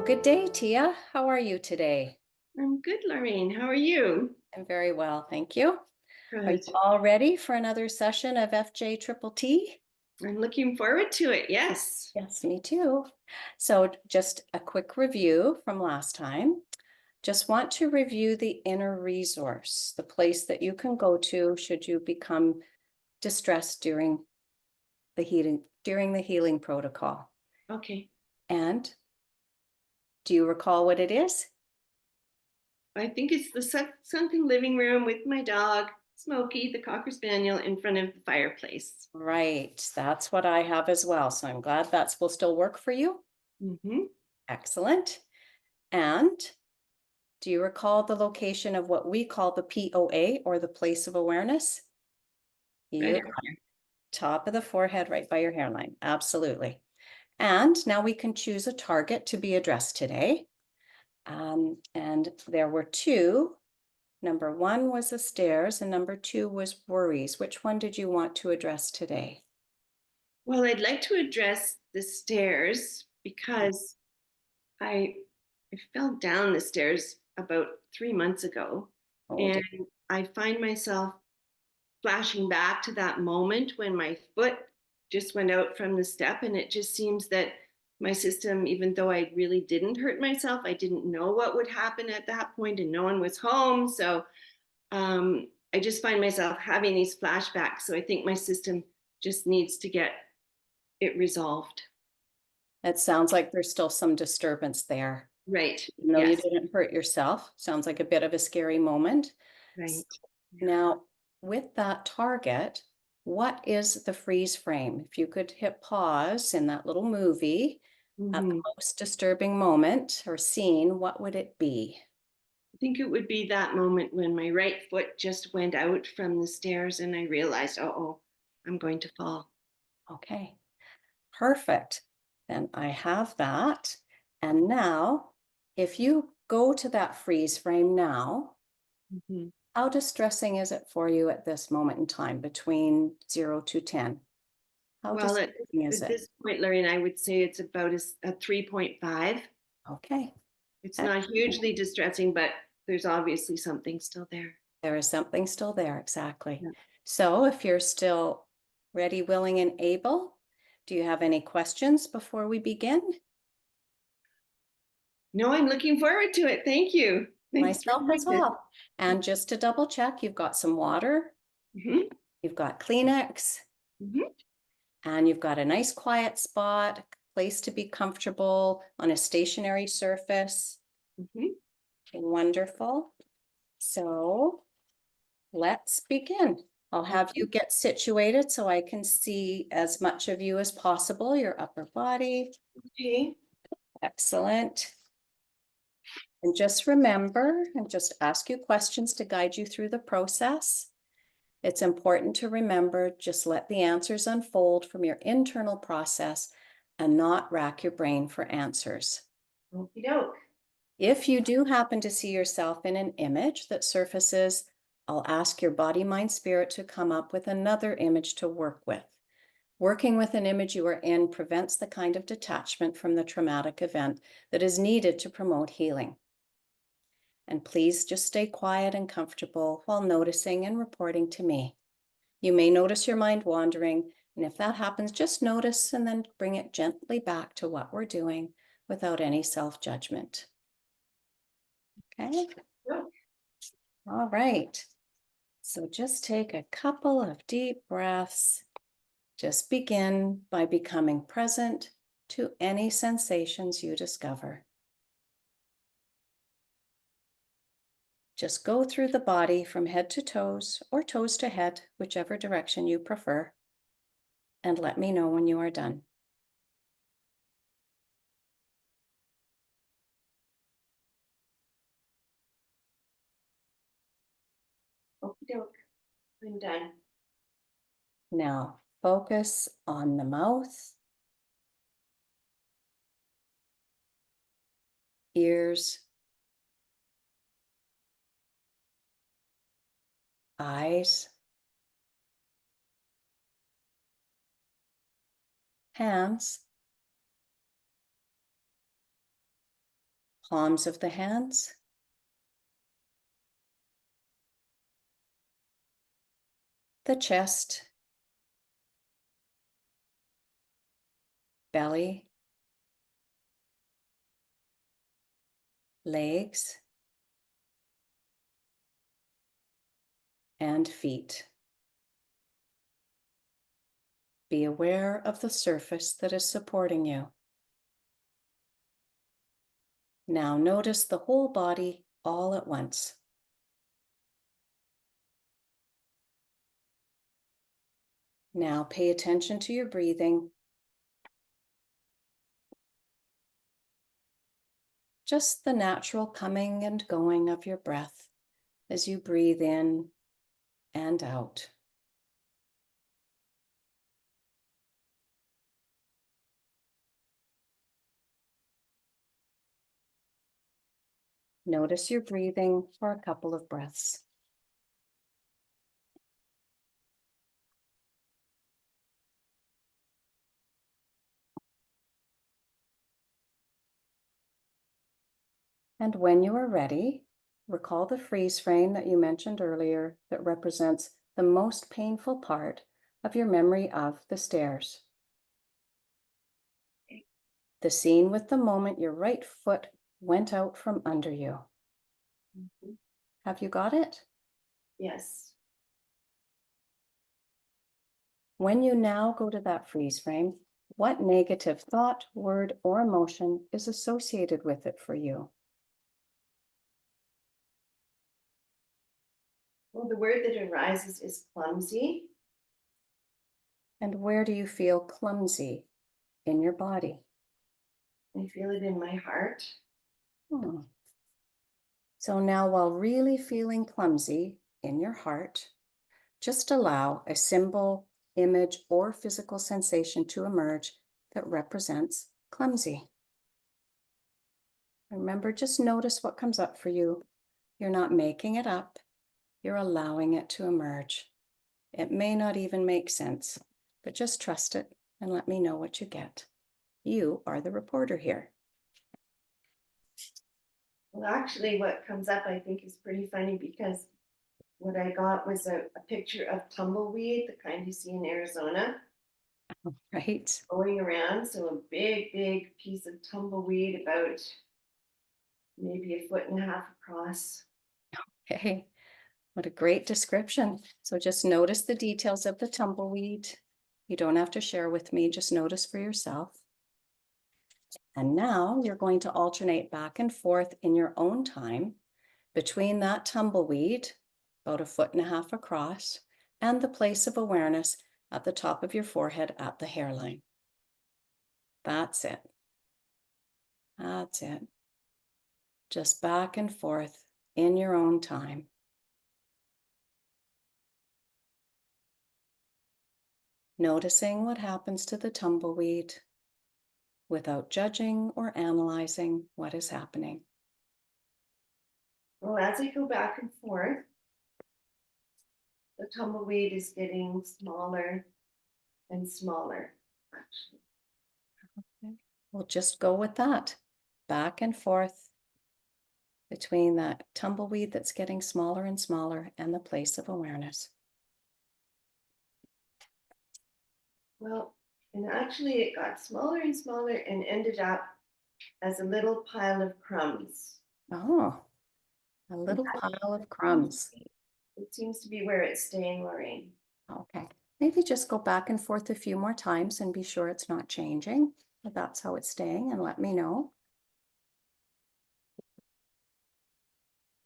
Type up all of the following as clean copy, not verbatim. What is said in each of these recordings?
Good day, Teeya. How are you today? I'm good, Lauraine. How are you? I'm very well, thank you. Are you Good. all ready for another session of FJ-TTT? I'm looking forward to it. Yes. Yes, me too. So just a quick review from last time. Just want to review the inner resource, the place that you can go to should you become distressed during the healing protocol. Okay. And do you recall what it is? I think it's the sunken living room with my dog, Smokey, the Cocker Spaniel, in front of the fireplace. Right, that's what I have as well. So I'm glad that will still work for you. Mm-hmm. Excellent. And do you recall the location of what we call the POA, or the place of awareness? Right You up got here. top of the forehead, right by your hairline. Absolutely. And now we can choose a target to be addressed today. And there were two. Number one was the stairs, and number two was worries. Which one did you want to address today? Well, I'd like to address the stairs because I I fell down the stairs about 3 months ago, Oh, and I find myself flashing back to that moment when my foot just went out from the step. And it just seems that my system, even though I really didn't hurt myself, I didn't know what would happen at that point and no one was home. So I just find myself having these flashbacks. So I think my system just needs to get it resolved. it sounds like there's still some disturbance there. Right. No, you Yes. didn't hurt yourself. Sounds like a bit of a scary moment. Right. Yeah. Now, with that target, what is the freeze frame? If you could hit pause in that little movie at the Mhm. most disturbing moment or scene, what would it be? I think it would be that moment when my right foot just went out from the stairs and I realized, oh, I'm going to fall. Okay, perfect. Then I have that. And now, if you go to that freeze frame now, Mhm. how distressing is it for you at this moment in time between 0 to 10? How Well, distressing is at it? this point, Larry, I would say it's about a 3.5. Okay. It's not hugely distressing, but there's obviously something still there. There is something still there, exactly. Yeah. So if you're still ready, willing, and able, do you have any questions before we begin? No, I'm looking forward to it. Thank you. Thanks for Myself doing as this. well. And just to double check, you've got some water, Hmm. you've got Kleenex, Hmm. and you've got a nice quiet spot, a place to be comfortable on a stationary surface. Hmm. Wonderful. So let's begin. I'll have you get situated so I can see as much of you as possible, your upper body. Okay. Excellent. And just remember, and just ask you questions to guide you through the process. It's important to remember, just let the answers unfold from your internal process and not rack your brain for answers. Okie doke. If you do happen to see yourself in an image that surfaces, I'll ask your body, mind, spirit to come up with another image to work with. Working with an image you are in prevents the kind of detachment from the traumatic event that is needed to promote healing. And please just stay quiet and comfortable while noticing and reporting to me. You may notice your mind wandering, and if that happens, just notice and then bring it gently back to what we're doing without any self-judgment. Okay? Yep. All right. So just take a couple of deep breaths. Just begin by becoming present to any sensations you discover. Just go through the body from head to toes or toes to head, whichever direction you prefer, and let me know when you are done. Okie doke. I'm done. Now focus on the mouth, ears, eyes, hands, palms of the hands, the chest, belly, legs, and feet. Be aware of the surface that is supporting you. Now notice the whole body all at once. Now pay attention to your breathing. Just the natural coming and going of your breath as you breathe in and out. Notice your breathing for a couple of breaths. And when you are ready, recall the freeze frame that you mentioned earlier that represents the most painful part of your memory of the stairs. The scene with the moment your right foot went out from under you. Have you got it? Yes. When you now go to that freeze frame, what negative thought, word, or emotion is associated with it for you? Well, the word that arises is clumsy. And where do you feel clumsy in your body? I feel it in my heart. So now, while really feeling clumsy in your heart, just allow a symbol, image, or physical sensation to emerge that represents clumsy. Remember, just notice what comes up for you. You're not making it up. You're allowing it to emerge. It may not even make sense, but just trust it and let me know what you get. You are the reporter here. Well, actually, what comes up, I think, is pretty funny because what I got was a picture of tumbleweed, the kind you see in Arizona, Right? going around. So a big, big piece of tumbleweed, about maybe a foot and a half across. Hey, what a great description. So just notice the details of the tumbleweed. You don't have to share with me, just notice for yourself. And now you're going to alternate back and forth in your own time between that tumbleweed, about a foot and a half across, and the place of awareness at the top of your forehead at the hairline. That's it. That's it. Just back and forth in your own time. Noticing what happens to the tumbleweed without judging or analyzing what is happening. Well, as I go back and forth, the tumbleweed is getting smaller and smaller, actually. Okay. We'll just go with that. Back and forth between that tumbleweed that's getting smaller and smaller and the place of awareness. Well, and actually it got smaller and smaller and ended up as a little pile of crumbs. Oh, a little pile of crumbs. It seems to be where it's staying, Lauraine. Okay, maybe just go back and forth a few more times and be sure it's not changing. But that's how it's staying, and let me know.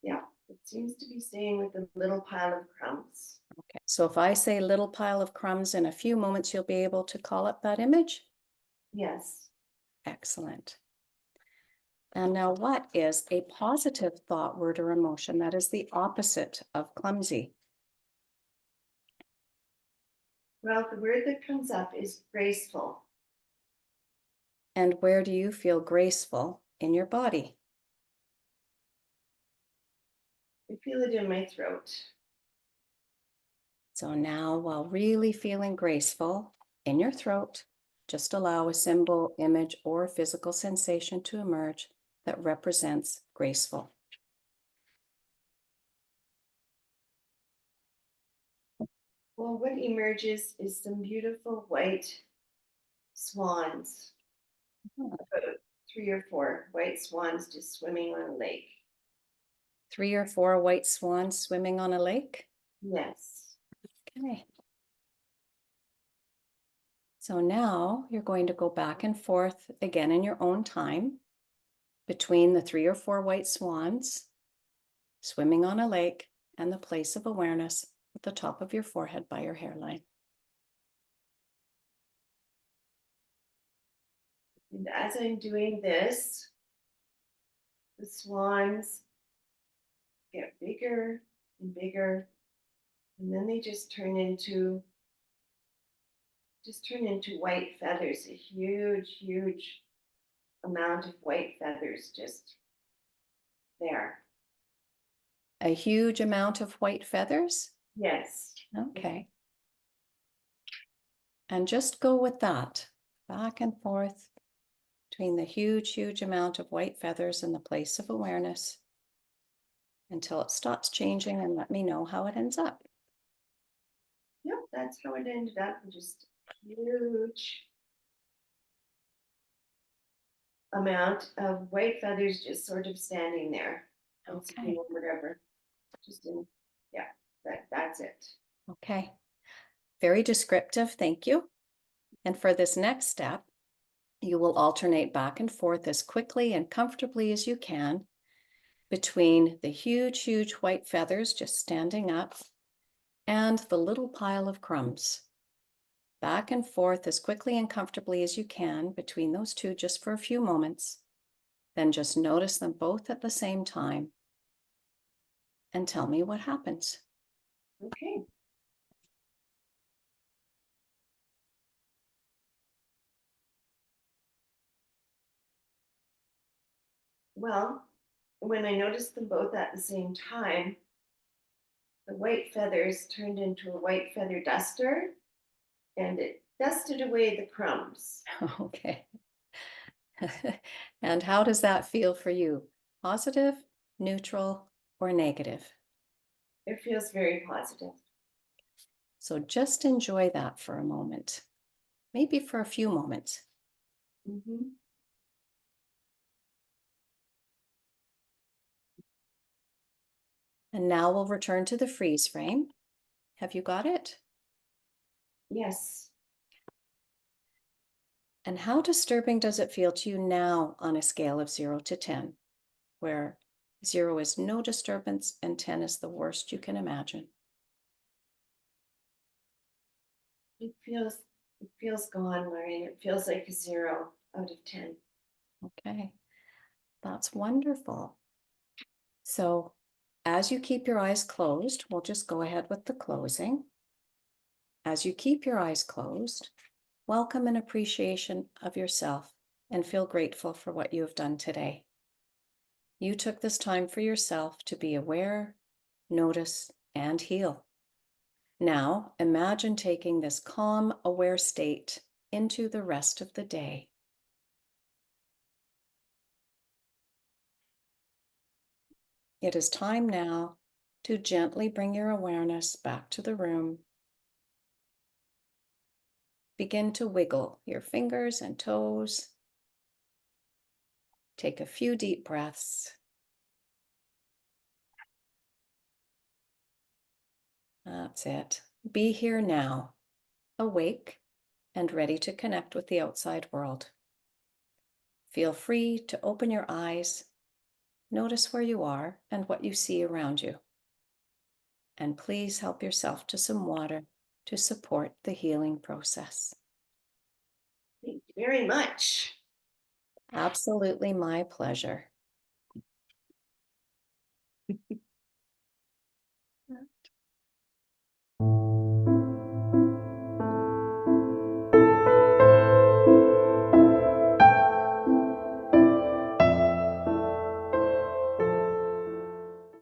Yeah, it seems to be staying with a little pile of crumbs. Okay, so if I say little pile of crumbs in a few moments, you'll be able to call up that image? Yes. Excellent. And now, what is a positive thought, word, or emotion that is the opposite of clumsy? Well, the word that comes up is graceful. And where do you feel graceful in your body? I feel it in my throat. So now, while really feeling graceful in your throat, just allow a symbol, image, or physical sensation to emerge that represents graceful. Well, what emerges is some beautiful white swans, about 3 or 4 white swans just swimming on a lake. 3 or 4 white swans swimming on a lake. Yes. Okay. So now you're going to go back and forth again in your own time between the 3 or 4 white swans swimming on a lake and the place of awareness at the top of your forehead by your hairline. And as I'm doing this, the swans get bigger and bigger, and then they just turn into white feathers, a huge amount of white feathers just there. A huge amount of white feathers? Yes. Okay. And just go with that, back and forth between the huge amount of white feathers and the place of awareness until it stops changing, and let me know how it ends up. Yep, that's how it ended up. Just huge amount of white feathers just sort of standing there. Okay. Or whatever. Just in, yeah, that's it. Okay. Very descriptive, thank you. And for this next step, you will alternate back and forth as quickly and comfortably as you can between the huge white feathers just standing up and the little pile of crumbs. Back and forth as quickly and comfortably as you can between those two just for a few moments. Then just notice them both at the same time and tell me what happens. Okay. Well, when I noticed them both at the same time, the white feathers turned into a white feather duster and it dusted away the crumbs. Okay. And how does that feel for you? Positive, neutral, or negative? It feels very positive. So just enjoy that for a moment, maybe for a few moments. Mm-hmm. And now we'll return to the freeze frame. Have you got it? Yes. And how disturbing does it feel to you now on a scale of 0 to 10, where 0 is no disturbance and 10 is the worst you can imagine? It feels gone, Lauraine. It feels like a 0 out of 10. Okay, that's wonderful. So as you keep your eyes closed, we'll just go ahead with the closing. As you keep your eyes closed, welcome and appreciation of yourself and feel grateful for what you have done today. You took this time for yourself to be aware, notice, and heal. Now, imagine taking this calm, aware state into the rest of the day. It is time now to gently bring your awareness back to the room. Begin to wiggle your fingers and toes. Take a few deep breaths. That's it. Be here now, awake and ready to connect with the outside world. Feel free to open your eyes. Notice where you are and what you see around you. And please help yourself to some water to support the healing process. Thank you very much. Absolutely my pleasure.